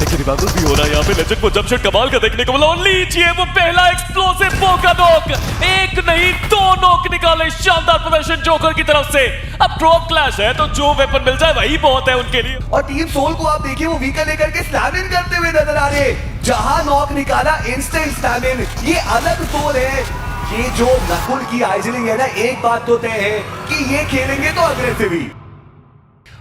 लेकिन रिवाइवल भी हो रहा है यहाँ पे। लेजेंड को जंप शॉट कमाल का देखने को मिला और लीजिए वो पहला एक्सप्लोसिव का नॉक, एक नहीं दो नॉक निकाले। शानदार प्रदर्शन जोकर की तरफ से। अब ड्रॉप क्लैश है तो जो वेपन मिल जाए वही बहुत है उनके लिए। और टीम सोल को आप देखिए वो व्हीकल लेकर के स्लैम इन करते हुए नजर आ रहे। जहां नॉक निकाला इंस्टेंट स्लैम इन। ये अलग सोल है। ये जो नकुल की आइजलिंग है ना, एक बात तो तय है कि ये खेलेंगे तो अग्रेसिव ही।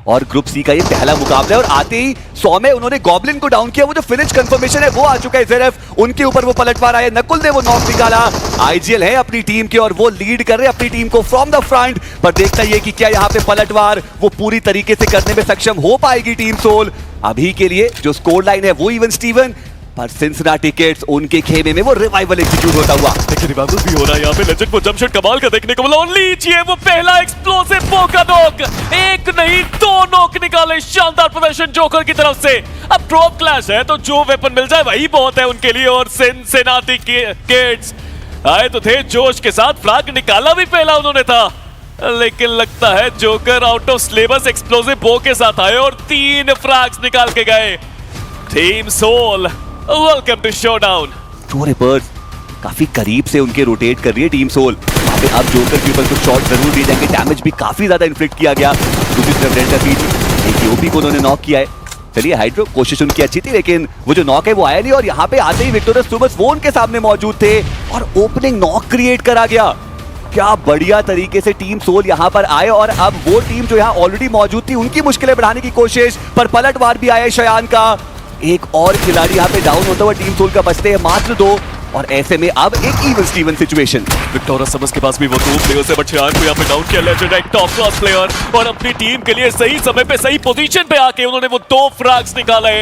और ग्रुप सी का ये पहला मुकाबला है और आते ही 100 में उन्होंने गॉब्लिन को डाउन किया। वो जो फिनिश कंफर्मेशन है वो आ चुका है। ज़ेरेफ उनके ऊपर वो पलटवार आया, नकुल ने वो नॉक निकाला। आईजीएल है अपनी टीम के और वो लीड कर रहे हैं अपनी टीम को फ्रॉम द फ्रंट। पर देखना ये कि क्या यहाँ पे पलटवार वो पूरी तरीके से करने में सक्षम हो पाएगी टीम सोल। अभी के लिए जो स्कोर लाइन है वो इवन स्टीवन, पर सिंसिनाटी किड्स उनके खेमे में वो रिवाइवल एग्जीक्यूट होता हुआ। देखिए रिवाइवल भी हो रहा है यहाँ पे। लेजेंड को जंप शॉट कमाल का देखने को मिला और लीजिए वो पहला एक्सप्लोसिव का नॉक, एक नहीं दो नॉक निकाले। शानदार प्रदर्शन जोकर की तरफ से। अब ड्रॉप क्लैश है तो जो वेपन मिल जाए वही बहुत है उनके लिए। और सिंसिनाटी किड्स आए तो थे जोश के साथ, फ्लैग निकाला भी पहला उन्होंने था, लेकिन लगता है joker out of syllabus explosive बो के साथ आए और 3 फ्लैग्स निकाल के गए। Team soul welcome to showdown. Two reapers काफी करीब से उनके रोटेट कर रही है टीम सोल। वहां पे अब जोकर के ऊपर कुछ शॉट जरूर दिए जाएंगे। डैमेज भी काफी ज्यादा इन्फ्लिक्ट किया गया। दूसरी तरफ रेंडर बीच एक ओपी को उन्होंने नॉक किया है। चलिए हाइड्रो कोशिश उनकी अच्छी थी, लेकिन वो जो नॉक है वो आया नहीं। और यहाँ पे आते ही विक्टोरियस सुमस वो उनके सामने मौजूद थे और ओपनिंग नॉक क्रिएट करा गया। क्या बढ़िया तरीके से टीम सोल यहाँ पर आए और अब वो टीम जो यहाँ ऑलरेडी मौजूद थी उनकी मुश्किलें बढ़ाने की कोशिश। पर पलटवार भी आया शयान का। एक और खिलाड़ी यहाँ पे डाउन होता हुआ टीम सोल का बचते हैं मात्र 2। और ऐसे में अब एक इवन स्टीवन सिचुएशन। विक्टोरियस समस के पास भी वो 2 प्लेयर्स है, बट शयान को यहाँ पे डाउन किया। लेजेंड एक टॉप क्लास प्लेयर और अपनी टीम के लिए सही समय पे सही पोजीशन पे आके उन्होंने वो 2 फ्रैग्स निकाले।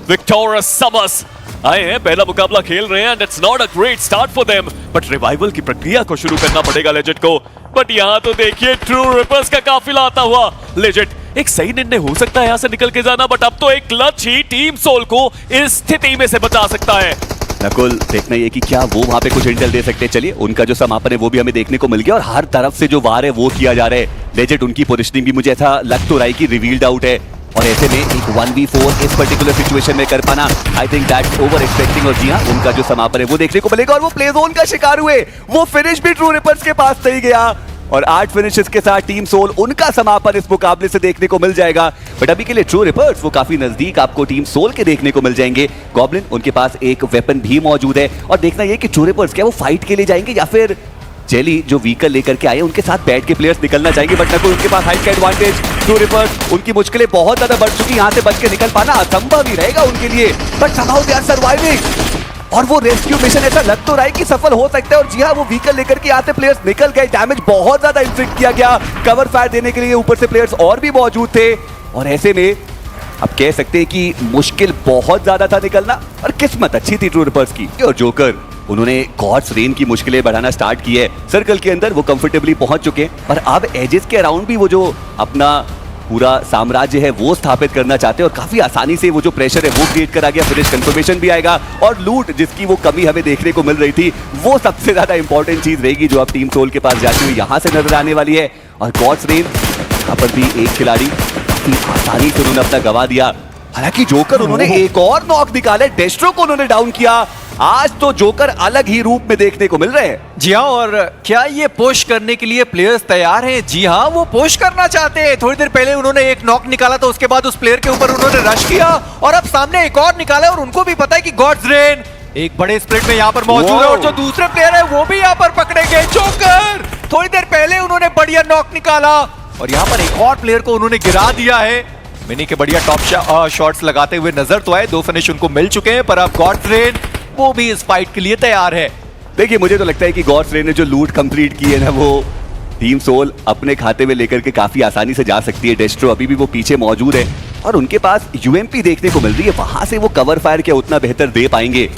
विक्टोरियस समस आए हैं, पहला मुकाबला खेल रहे हैं and it's not a great start for them, but revival की प्रक्रिया को शुरू करना पड़ेगा लेजेंड को। बट यहाँ तो देखिए ट्रू रिपर्स का काफिला आता हुआ। लेजेंड एक सही निर्णय हो सकता है यहाँ से निकल के जाना, बट अब तो एक क्लच ही टीम सोल को इस स्थिति में से बचा सकता है। नकुल देखना ये कि क्या वो वहां पे कुछ इंटेल दे सकते हैं। चलिए उनका जो समापन है वो भी हमें देखने को मिल गया और हर तरफ से जो वार है वो किया जा रहा है। लेजेंड उनकी पोजीशनिंग भी मुझे ऐसा लग तो रहा है कि रिवील्ड आउट है और ऐसे में एक 1v4 इस पर्टिकुलर सिचुएशन में कर पाना I think that's over expecting. और जी हाँ, उनका जो समापन है वो देखने को मिलेगा और वो प्ले जोन का शिकार हुए। वो फिनिश भी ट्रू रिपर्स के पास सही गया और 8 फिनिशेस के साथ टीम सोल उनका समापन इस मुकाबले से देखने को मिल जाएगा। बट अभी के लिए ट्रू रिपर्स वो काफी नजदीक आपको टीम सोल के देखने को मिल जाएंगे। गॉब्लिन उनके पास एक वेपन भी मौजूद है और देखना ये कि ट्रू रिपर्स क्या वो फाइट के लिए जाएंगे या फिर जेली जो व्हीकल लेकर के आए उनके साथ बैठ के प्लेयर्स निकलना चाहेंगे। बट नकुल उनके पास हाइट का एडवांटेज। ट्रू रिपर्स उनकी मुश्किलें बहुत ज्यादा बढ़ चुकी, यहाँ से बच के निकल पाना असंभव ही रहेगा उनके लिए। But somehow they are surviving और वो रेस्क्यू मिशन ऐसा लग तो रहा है कि सफल हो सकता है। और जी हाँ, वो व्हीकल लेकर के आते प्लेयर्स निकल गए। डैमेज बहुत ज्यादा इन्फ्लिक्ट किया गया। कवर फायर देने के लिए ऊपर से प्लेयर्स और भी मौजूद थे और ऐसे में अब कह सकते हैं कि मुश्किल बहुत ज्यादा था निकलना और किस्मत अच्छी थी ट्रू रिपर्स की। और जोकर उन्होंने गॉड्स रेन की मुश्किलें बढ़ाना स्टार्ट की है। सर्कल के अंदर वो कंफर्टेबली पहुंच चुके हैं और अब एजेस के अराउंड भी वो जो अपना पूरा साम्राज्य है वो स्थापित करना चाहते हैं और काफी आसानी से वो जो प्रेशर है वो क्रिएट करा गया। फिनिश कंफर्मेशन भी आएगा और लूट जिसकी वो कमी हमें देखने को मिल रही थी वो सबसे ज्यादा इंपॉर्टेंट चीज रहेगी जो अब टीम सोल के पास जाती हुई यहाँ से नजर आने वाली है। और गॉड्स रेन यहाँ पर भी एक खिलाड़ी काफी आसानी से उन्होंने अपना गवा दिया। हालांकि जोकर उन्होंने एक और नॉक निकाले, डेस्ट्रो को उन्होंने डाउन किया। आज तो जोकर अलग ही रूप में देखने को मिल रहे हैं। जी हाँ, और क्या ये पुश करने के लिए प्लेयर्स तैयार हैं? जी हाँ, वो पुश करना चाहते हैं। थोड़ी देर पहले उन्होंने एक नॉक निकाला तो उसके बाद उस प्लेयर के ऊपर उन्होंने रश किया और अब सामने एक और निकाला और उनको भी पता है कि गॉड्स रेन एक बड़े स्प्लिट में यहाँ पर मौजूद है और जो दूसरे प्लेयर है वो भी यहाँ पर पकड़े गए। जोकर थोड़ी देर पहले उन्होंने बढ़िया नॉक निकाला और यहाँ पर एक और प्लेयर को उन्होंने गिरा दिया है। मिनी के बढ़िया टॉप शॉट्स लगाते हुए नजर तो आए। 2 फिनिश उनको मिल चुके हैं पर अब गॉड्स रेन वो भी इस फाइट के लिए तैयार है। देखिए मुझे तो लगता है कि गॉड्स रेन ने जो लूट कंप्लीट की है ना वो टीम सोल अपने खाते में लेकर के काफी आसानी से जा सकती है। डेस्ट्रो अभी भी वो पीछे मौजूद है और उनके पास यूएमपी देखने को मिल रही है। वहां से वो कवर फायर क्या उतना बेहतर दे पाएंगे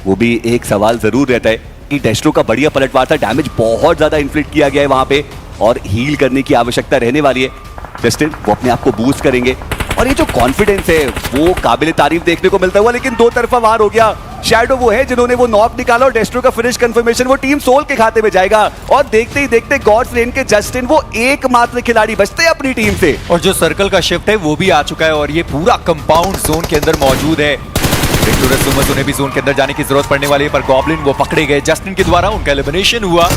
वो भी एक सवाल जरूर रहता है कि डेस्ट्रो का बढ़िया पलटवार था। डैमेज बहुत ज्यादा इन्फ्लिक्ट किया गया है वहां पे और हील करने की आवश्यकता रहने वाली है। जस्टिन वो अपने आप को बूस्ट करेंगे और ये जो कॉन्फिडेंस है वो काबिल तारीफ देखने को मिलता हुआ। लेकिन 2 तरफा वार हो गया। शैडो वो है जिन्होंने वो नॉक निकाला और डेस्ट्रो का फिनिश कंफर्मेशन वो टीम सोल के खाते में जाएगा। और देखते ही देखते गॉड्स लेन के जस्टिन वो एकमात्र खिलाड़ी बचते हैं अपनी टीम से। और जो सर्कल का शिफ्ट है वो भी आ चुका है और ये पूरा कंपाउंड जोन के अंदर मौजूद है। विक्टोरियस सुमस उन्हें भी जोन के अंदर जाने की जरूरत पड़ने वाली है, पर गॉब्लिन वो पकड़े गए जस्टिन के द्वारा, उनका एलिमिनेशन हुआ।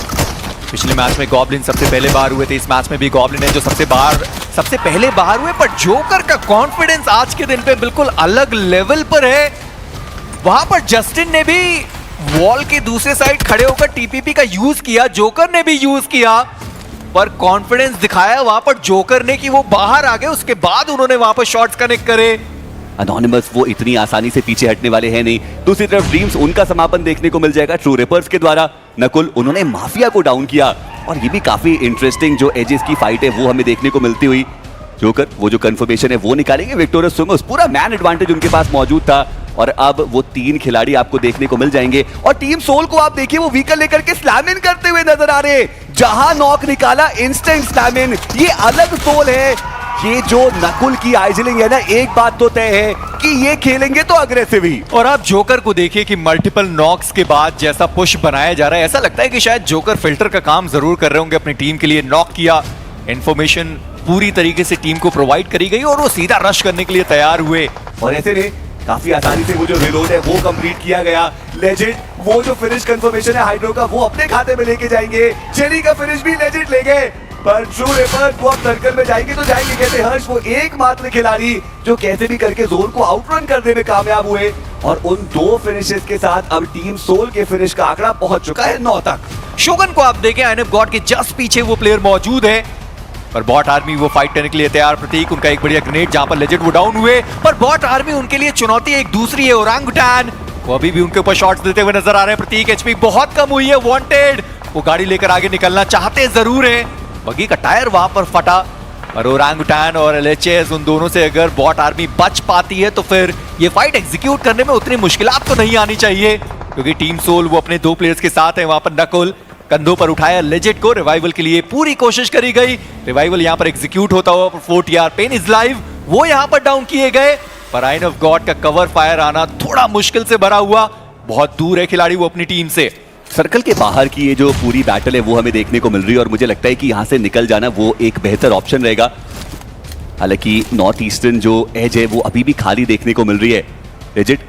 पिछले मैच में गॉब्लिन सबसे पहले बाहर हुए थे, इस मैच में भी गॉब्लिन है जो सबसे पहले बाहर हुए। पर जोकर का कॉन्फिडेंस आज के दिन पे बिल्कुल अलग लेवल पर है। वहां पर जस्टिन ने भी वॉल के दूसरे साइड खड़े होकर टीपीपी का यूज किया, जोकर ने भी यूज किया, पर कॉन्फिडेंस दिखाया वहां पर जोकर ने कि वो बाहर आ गए। उसके बाद उन्होंने वहां पर शॉट्स कनेक्ट करे। एनोनिमस वो इतनी आसानी से पीछे हटने वाले हैं नहीं। दूसरी तरफ ड्रीम्स उनका समापन देखने को मिल जाएगा ट्रू रिपर्स के द्वारा। नकुल उन्होंने माफिया को डाउन किया और ये भी काफी इंटरेस्टिंग जो एजेस की फाइट है वो हमें देखने को मिलती हुई। जोकर वो जो कंफर्मेशन है वो निकालेंगे। विक्टोरियस सुमस पूरा मैन एडवांटेज उनके पास मौजूद था और अब वो 3 खिलाड़ी आपको देखने को मिल जाएंगे। और टीम सोल को आप देखिए वो व्हीकल लेकर के स्लैम इन करते हुए नजर आ रहे हैं। जहां नॉक निकाला इंस्टेंट स्लैम इन, ये अलग सोल है। ये जो नकुल की आइजलिंग है ना, एक बात तो तय है कि ये खेलेंगे तो अग्रेसिव ही। और आप जोकर को देखिए कि मल्टीपल नॉक्स के बाद जैसा पुश बनाया जा रहा है, ऐसा लगता है कि शायद जोकर फिल्टर का काम जरूर कर रहे होंगे अपनी टीम के लिए। नॉक किया, इंफॉर्मेशन पूरी तरीके से टीम को प्रोवाइड करी गई और वो सीधा रश करने के लिए तैयार हुए। और ऐसे में काफी आसानी से वो जो रिलोड है वो कंप्लीट किया गया। लेजेंड वो जो फिनिश कंफर्मेशन है हाइड्रो का वो अपने खाते में लेके जाएंगे। चेरी का फिनिश भी लेजेंड ले गए। पर ट्रू रिपर्स वो अब सर्कल में जाएंगे तो जाएंगे कैसे। हर्ष वो एकमात्र खिलाड़ी जो कैसे भी करके जोन को आउटरन करने में कामयाब हुए। और उन 2 फिनिशेस के साथ अब टीम सोल के फिनिश का आंकड़ा पहुंच चुका है 9 तक। शोगन को आप देखें, आइनफ गॉड के जस्ट पीछे वो प्लेयर मौजूद है, पर बॉट आर्मी वो फाइट करने के लिए तैयार। प्रतीक उनका एक बढ़िया ग्रेनेड जहां पर लेजेंड वो डाउन हुए, पर बॉट आर्मी उनके लिए चुनौती एक दूसरी है। ओरांगुटान वो अभी भी उनके ऊपर शॉट्स देते हुए नजर आ रहे हैं। प्रतीक एचपी बहुत कम हुई है, वांटेड वो गाड़ी लेकर आगे निकलना चाहते जरूर है। बगी का टायर वहां पर फटा, और ओरांगुटान और एलएचएस उन दोनों से अगर बॉट आर्मी बच पाती है तो फिर ये फाइट एग्जीक्यूट करने में उतनी मुश्किलात तो नहीं आनी चाहिए, क्योंकि टीम सोल वो अपने 2 प्लेयर्स के साथ है। वहां पर नकुल कंधों पर उठाया लेजेंड को, रिवाइवल के लिए पूरी कोशिश करी गई। रिवाइवल यहां पर एग्जीक्यूट होता हुआ 4TR पेन इज लाइव वो यहां पर डाउन किए गए, पर आइन ऑफ गॉड का कवर फायर आना थोड़ा मुश्किल से भरा हुआ। बहुत दूर है खिलाड़ी वो अपनी टीम से। सर्कल के बाहर की ये जो पूरी बैटल है वो हमें देखने को मिल रही है और मुझे लगता है कि यहाँ से निकल जाना वो एक बेहतर ऑप्शन रहेगा। हालांकि नॉर्थ ईस्टर्न जो एज है वो अभी भी खाली देखने को मिल रही है। लेजिट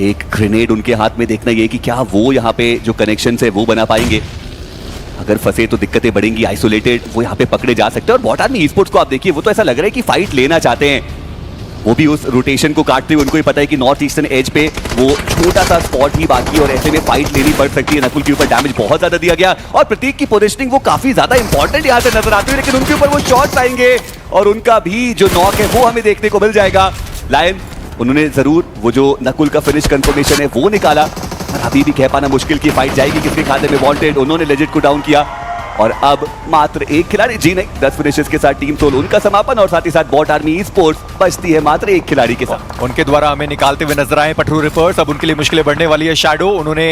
एक ग्रेनेड उनके हाथ में, देखना ये कि क्या वो यहाँ पे जो कनेक्शन है वो बना पाएंगे। अगर फंसे तो दिक्कतें बढ़ेंगी। आइसोलेटेड वो यहाँ पे पकड़े जा सकते हैं। और बॉट आर्मी स्पोर्ट्स को आप देखिए, वो तो ऐसा लग रहा है कि फाइट लेना चाहते हैं। वो भी उस रोटेशन को काटते हुए उनको ही पता है कि नॉर्थ ईस्टर्न एज पे वो छोटा सा स्पॉट ही बाकी है और ऐसे में फाइट लेनी पड़ सकती है। नकुल के ऊपर डैमेज बहुत ज्यादा दिया गया और प्रतीक की पोजीशनिंग वो काफी ज्यादा इंपॉर्टेंट यहाँ से नजर आती है, लेकिन उनके ऊपर वो शॉट्स आएंगे और उनका भी जो नॉक है वो हमें देखने को मिल जाएगा। लायन उन्होंने जरूर वो जो नकुल का फिनिश कंफर्मेशन है वो निकाला, पर अभी भी कह पाना मुश्किल की फाइट जाएगी किसके खाते में। वांटेड उन्होंने लेजेंड को डाउन किया और अब मात्र 1 खिलाड़ी जी नहीं 10 फिनिशेस के साथ टीम सोल उनका समापन और साथ ही साथ बॉट आर्मी स्पोर्ट्स बचती है मात्र 1 खिलाड़ी के साथ। उनके द्वारा हमें निकालते हुए नजर आए ट्रू रिपर्स। अब उनके लिए मुश्किलें बढ़ने वाली है। शैडो उन्होंने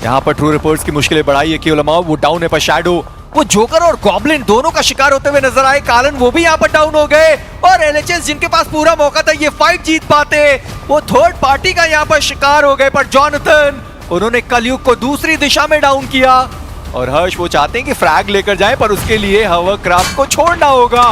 यहाँ पर ट्रू रिपर्स की मुश्किलें बढ़ाई है। केवल वो डाउन है, पर शैडो वो जोकर और गॉब्लिन दोनों का शिकार होते हुए नजर आए। कालन वो भी यहाँ पर डाउन हो गए और एलएचएस जिनके पास पूरा मौका था ये फाइट जीत पाते, वो थर्ड पार्टी का यहाँ पर शिकार हो गए। पर जॉनथन उन्होंने कलयुग को दूसरी दिशा में डाउन किया और हर्ष वो चाहते हैं कि फ्रैग लेकर जाएं, पर उसके लिए हवरक्राफ्ट को छोड़ना होगा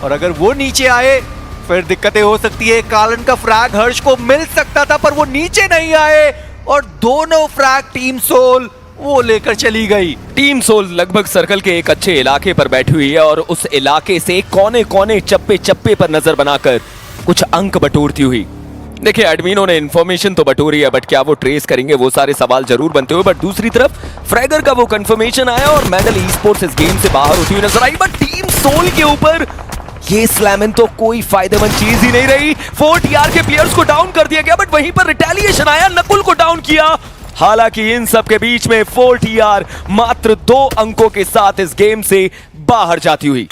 और अगर वो नीचे आए फिर दिक्कतें हो सकती है। कालन का फ्रैग हर्ष को मिल सकता था पर वो नीचे नहीं आए और दोनों फ्रैग टीम सोल वो लेकर चली गई। टीम सोल लगभग सर्कल के एक अच्छे इलाके पर बैठी हुई है और उस इलाके से कोने कोने चप्पे चप्पे पर नजर बनाकर कुछ अंक बटोरती हुई। देखिए एडमिनों ने इन्फॉर्मेशन तो बटोरी है, बट क्या वो ट्रेस करेंगे वो सारे सवाल जरूर बनते हुए। बट दूसरी तरफ फ्रैगर का वो कंफर्मेशन आया और मेडल ई स्पोर्ट्स इस गेम से बाहर होती हुई नजर आई। बट टीम सोल के ऊपर ये स्लैमन तो कोई फायदेमंद चीज ही नहीं रही। 4TR के प्लेयर्स को डाउन कर दिया गया, बट वहीं पर रिटेलिएशन आया, नकुल को डाउन किया। हालांकि इन सब के बीच में 4TR मात्र 2 अंकों के साथ इस गेम से बाहर जाती हुई।